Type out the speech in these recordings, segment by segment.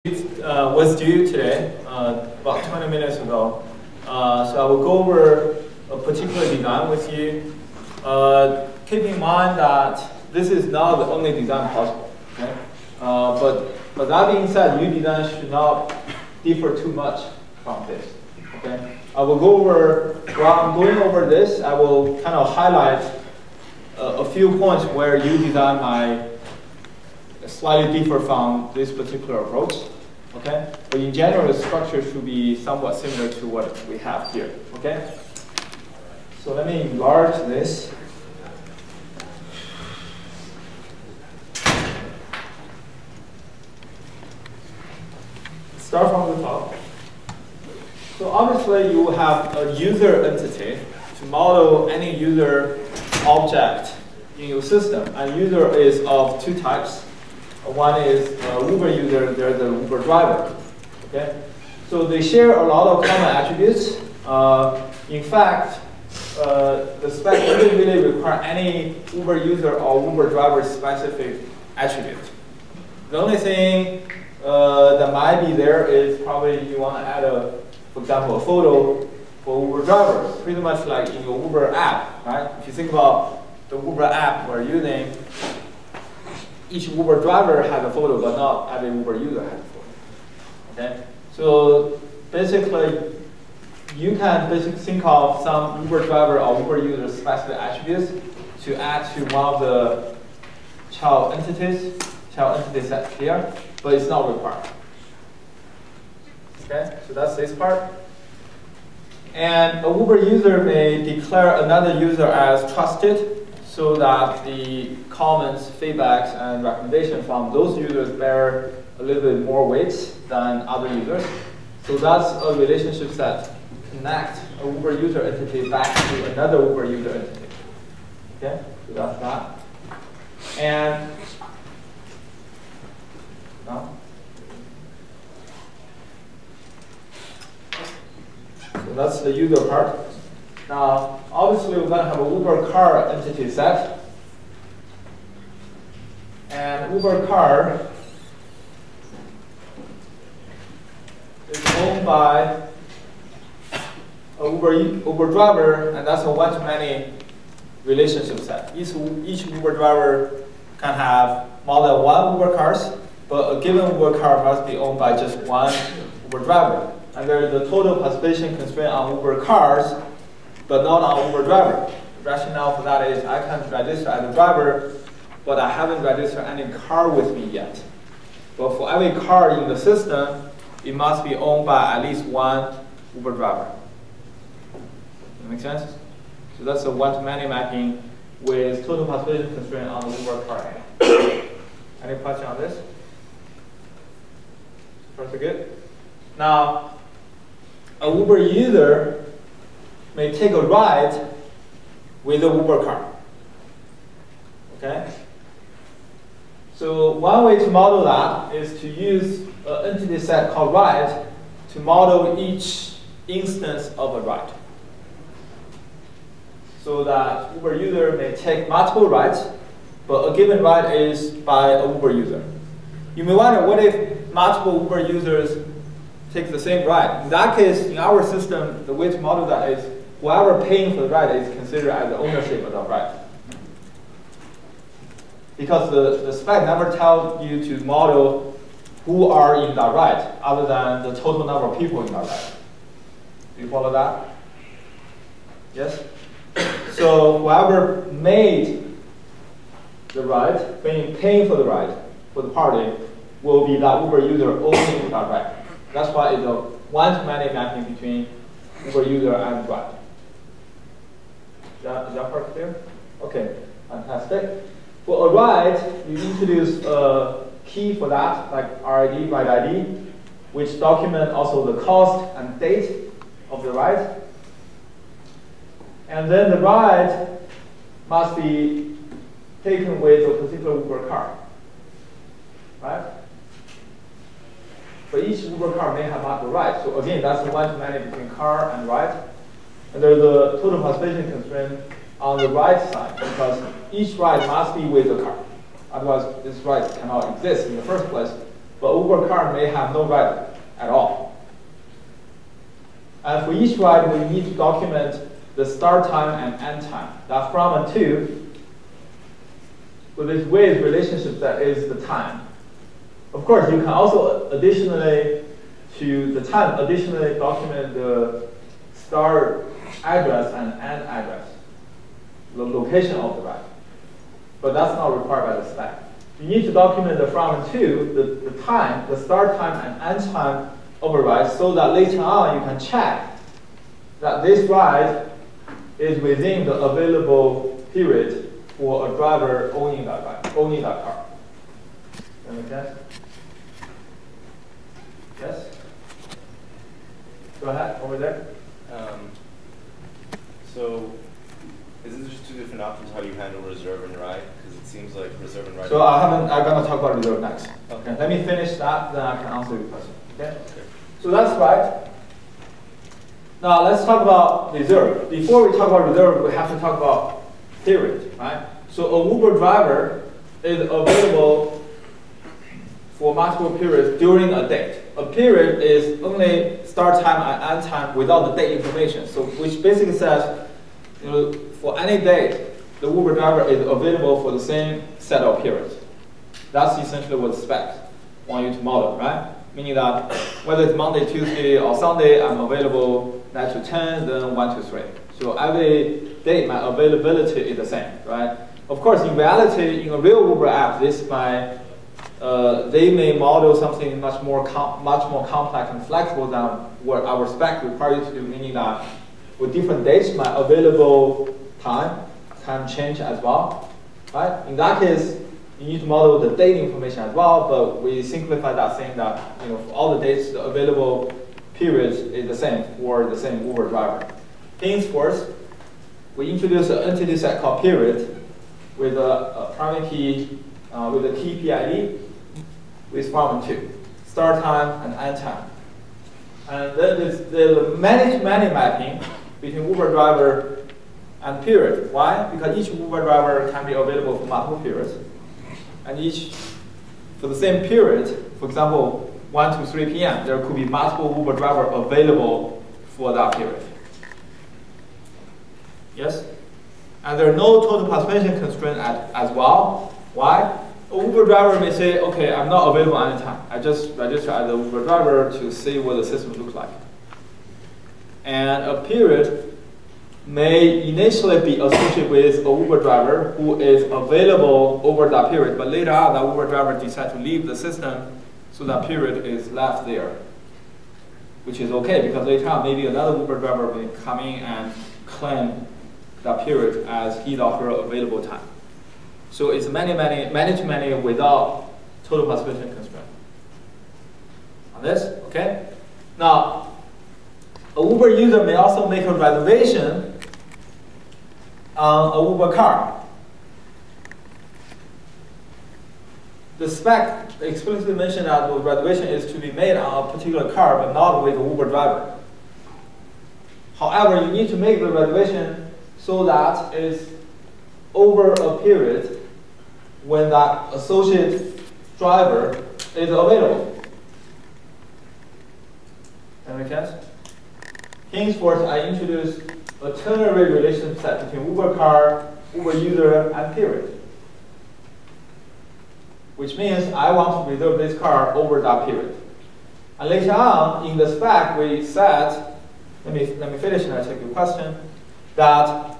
Was due today, about 20 minutes ago. So I will go over a particular design with you. Keep in mind that this is not the only design possible. Okay? But that being said, your design should not differ too much from this. Okay? I will go over, while I'm going over this, I will kind of highlight a few points where your design might slightly differ from this particular approach. Okay? But in general, the structure should be somewhat similar to what we have here. Okay? So let me enlarge this. Start from the top. So obviously, you will have a user entity to model any user object in your system. And user is of two types. One is Uber user, there's the Uber driver. Okay? So they share a lot of common attributes. In fact, the spec doesn't really require any Uber user or Uber driver specific attribute. The only thing that might be there is probably you want to add for example, a photo for Uber driver, pretty much like in your Uber app, right? If you think about the Uber app we're using, each Uber driver has a photo, but not every Uber user has a photo. Okay? So basically, you can basically think of some Uber driver or Uber user specific attributes to add to one of the child entity set here, but it's not required. Okay? So that's this part. And a Uber user may declare another user as trusted, so that the comments, feedbacks, and recommendations from those users bear a little bit more weight than other users. So that's a relationship that connects a Uber user entity back to another Uber user entity. Okay, so that's that. And so that's the user part. Now, obviously, we're going to have a Uber car entity set. And Uber car is owned by a Uber driver, and that's a one-to-many relationship set. Each Uber driver can have more than one Uber cars, but a given Uber car must be owned by just one Uber driver. And there is the total participation constraint on Uber cars, but not on Uber driver. The rationale for that is I can register as a driver, but I haven't registered any car with me yet. But for every car in the system, it must be owned by at least one Uber driver. Does that make sense? So that's a one-to-many mapping with total participation constraint on the Uber car. Any question on this? Pretty good. Now, a Uber user may take a ride with a Uber car. Okay? So one way to model that is to use an entity set called ride to model each instance of a ride. So that Uber user may take multiple rides, but a given ride is by a Uber user. You may wonder, what if multiple Uber users take the same ride? In that case, in our system, the way to model that is whoever paying for the ride is considered as the ownership of the ride. Because the spec never tells you to model who are in that ride, other than the total number of people in that ride. Do you follow that? Yes? So whoever made the ride, paying for the ride, for the party, will be that Uber user owning that ride. That's why it's a one-to-many mapping between Uber user and ride. Is that part clear? Okay, fantastic. For a ride, you introduce a key for that, like RID, ride ID, which document also the cost and date of the ride. And then the ride must be taken with a particular Uber car, right? But each Uber car may have multiple rides. So again, that's the one-to-many between car and ride. And there's a total participation constraint on the right side, because each ride must be with the car. Otherwise, this ride cannot exist in the first place. but Uber car may have no ride at all. And for each ride, we need to document the start time and end time. That from and to, with this with relationship that is the time. Of course, you can also additionally to the time, additionally document the start address and end address, the location of the ride. But that's not required by the spec. You need to document the from and to, the time, the start time and end time of a ride, so that later on you can check that this ride is within the available period for a driver owning that ride, owning that car. Does that make sense? Yes? Go ahead, over there. So, isn't there just two different options how you handle reserve and ride? Because it seems like reserve and ride. So I'm gonna talk about reserve next. Okay. Let me finish that, then I can answer your question. Okay? Okay. So that's right. Now let's talk about reserve. Before we talk about reserve, we have to talk about period, right? So a Uber driver is available for multiple periods during a date. A period is only start time and end time without the date information. So which basically says, you know, for any date, the Uber driver is available for the same set of periods. That's essentially what the specs want you to model, right? Meaning that whether it's Monday, Tuesday, or Sunday, I'm available 9 to 10, then 1 to 3. So every day, my availability is the same, right? Of course, in reality, in a real Uber app, this might they may model something much more complex and flexible than what our spec requires you to do, meaning that with different dates, my available time can change as well, right? In that case, you need to model the date information as well, but we simplify that saying that, you know, for all the dates, the available periods is the same for the same Uber driver. Henceforth, we introduce an entity set called period with a primary key, with a key PID, with from and to, start time and end time. And then there's the many-to-many mapping between Uber driver and period. Why? Because each Uber driver can be available for multiple periods. And each, for the same period, for example, 1 to 3 p.m., there could be multiple Uber driver available for that period. Yes? And there are no total participation constraints as well. Why? A Uber driver may say, okay, I'm not available anytime. I just register as an Uber driver to see what the system looks like. And a period may initially be associated with a Uber driver who is available over that period, but later on, that Uber driver decides to leave the system, so that period is left there, which is okay, because later on, maybe another Uber driver will come in and claim that period as his or her available time. So it's many-to-many without total participation constraint. On this, okay? Now, a Uber user may also make a reservation on a Uber car. The spec explicitly mentioned that the reservation is to be made on a particular car, but not with an Uber driver. However, you need to make the reservation so that it's over a period when that associate driver is available. Does that make sense? Henceforth, I introduced a ternary relationship set between Uber car, Uber user, and period. Which means I want to reserve this car over that period. And later on, in the spec, we said, let me finish and I'll take your question, that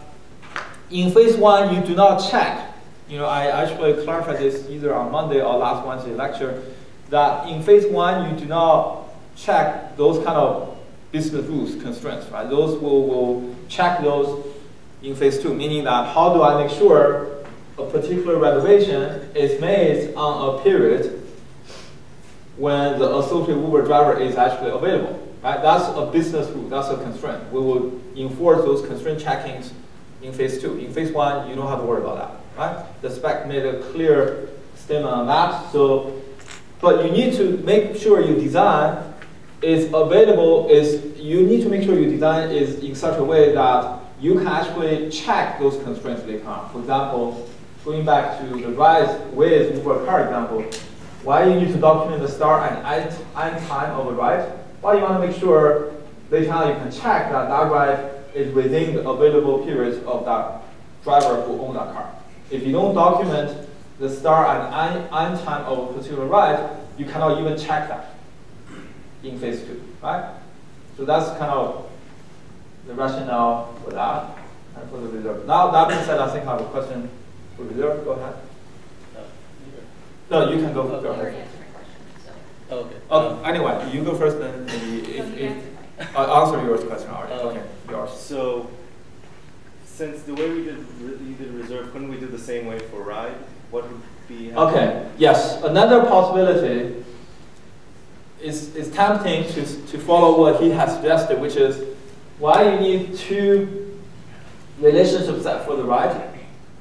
in phase 1, you do not check. You know, I actually clarified this either on Monday or last Wednesday lecture, that in phase 1, you do not check those kind of business rules constraints, right? Those will check those in phase 2, meaning that how do I make sure a particular reservation is made on a period when the associated Uber driver is actually available, right? That's a business rule, that's a constraint. We will enforce those constraint checkings in phase 2. In phase 1, you don't have to worry about that, right? The spec made a clear statement on that. So, but you need to make sure your design is available, you need to make sure your design is in such a way that you can actually check those constraints later on. For example, going back to the rise with Uber car example, Why you need to document the start and end time of a ride? Well, you want to make sure later on you can check that that ride is within the available periods of that driver who owns that car. If you don't document the start and end time of a particular ride, you cannot even check that in phase 2, right? So that's kind of the rationale for that and for the reserve. Now, that being said, I think I have a question for reserve. Go ahead. No, you can go. Go You already ahead. answered my question, so. Okay. Anyway, you go first, then maybe I'll answer your question already. Okay, yours. So, since the way you did reserve, couldn't we do the same way for ride? What would be? Okay. Yes. Another possibility is tempting to follow what he has suggested, which is why you need 2 relationship set for the ride.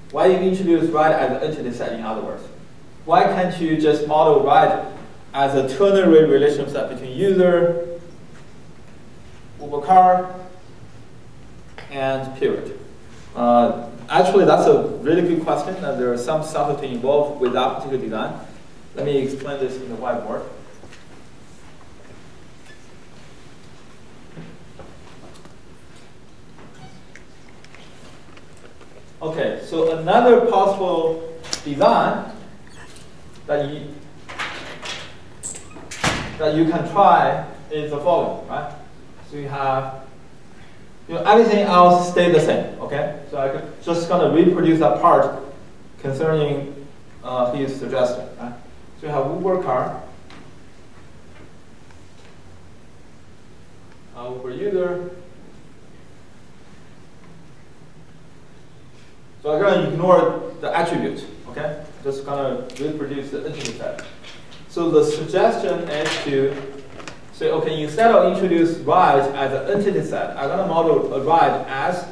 Why you introduce ride as an entity set, in other words. Why can't you just model ride as a ternary relationship set between user, Uber car, and period? Actually, that's a really good question, and there is some subtlety involved with that particular design. Let me explain this in the whiteboard. Okay, so another possible design that you can try is the following, right? So you have, everything else stay the same, okay? So I could just gonna reproduce that part concerning his suggestion, right? So you have Uber car, Uber user. So I'm gonna ignore the attribute, okay? Just gonna reproduce the entity set. So the suggestion is to say, okay, instead of introduce ride as an entity set, I'm gonna model a ride as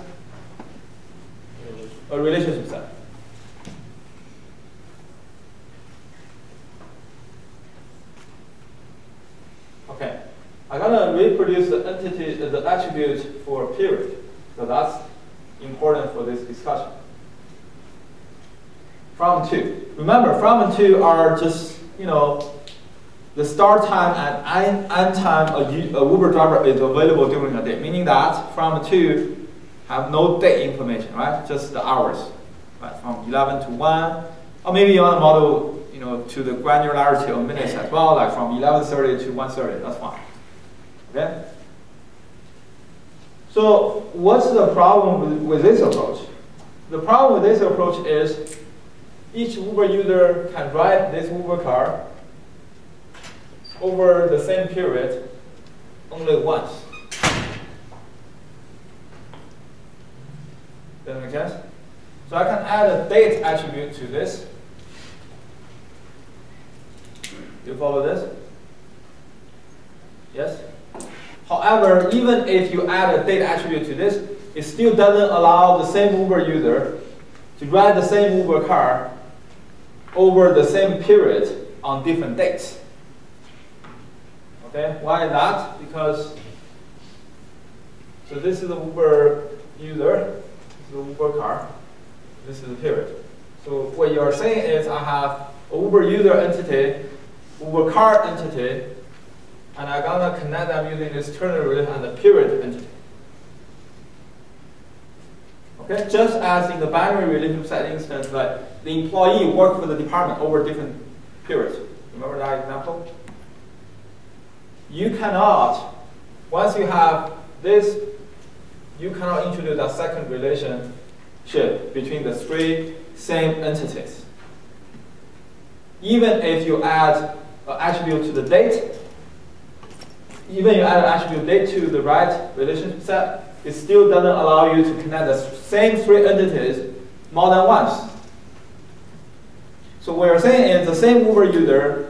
a relationship set. Okay, I'm gonna reproduce the entity, the attribute for a period. So that's important for this discussion. From 2. Remember, from and to are just, the start time and end time a Uber driver is available during a day, meaning that from and to have no date information, right? Just the hours, right? From 11 to 1, or maybe you want to model, to the granularity of minutes as well, like from 11:30 to 1:30. That's fine. Okay. So what's the problem with this approach? The problem with this approach is each Uber user can ride this Uber car over the same period only once. Does that make sense? So I can add a date attribute to this. You follow this? Yes? However, even if you add a date attribute to this, it still doesn't allow the same Uber user to ride the same Uber car over the same period on different dates. Okay, why that? Because, so this is the Uber user, this is the Uber car, this is the period. So what you're saying is I have a Uber user entity, Uber car entity, and I'm gonna connect them using this ternary relation and the period entity. Okay, just as in the binary relationship set instance, like the employee worked for the department over different periods. Remember that example? You cannot, once you have this, you cannot introduce a second relationship between the 3 same entities. Even if you add an attribute to the date, even you add an attribute date to the right relationship set, it still doesn't allow you to connect the same 3 entities more than once. So what you're saying is the same Uber user,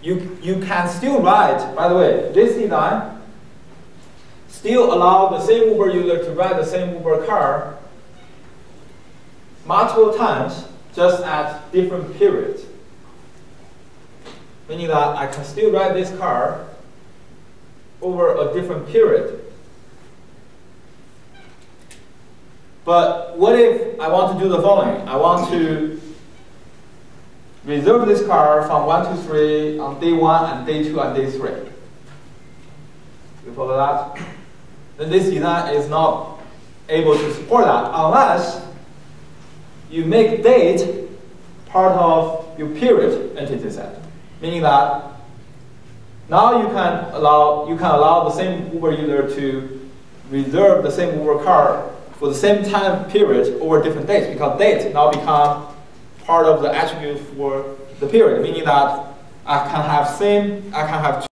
you can still ride, by the way, this design still allow the same Uber user to ride the same Uber car multiple times, just at different periods. Meaning that I can still ride this car over a different period. But what if I want to do the following? I want to reserve this car from 1 to 3 on day 1 and day 2 and day 3. You follow that? Then this design is not able to support that unless you make date part of your period entity set. Meaning that now you can allow the same Uber user to reserve the same Uber car for the same time period over different dates, because date now become part of the attribute for the period, meaning that I can have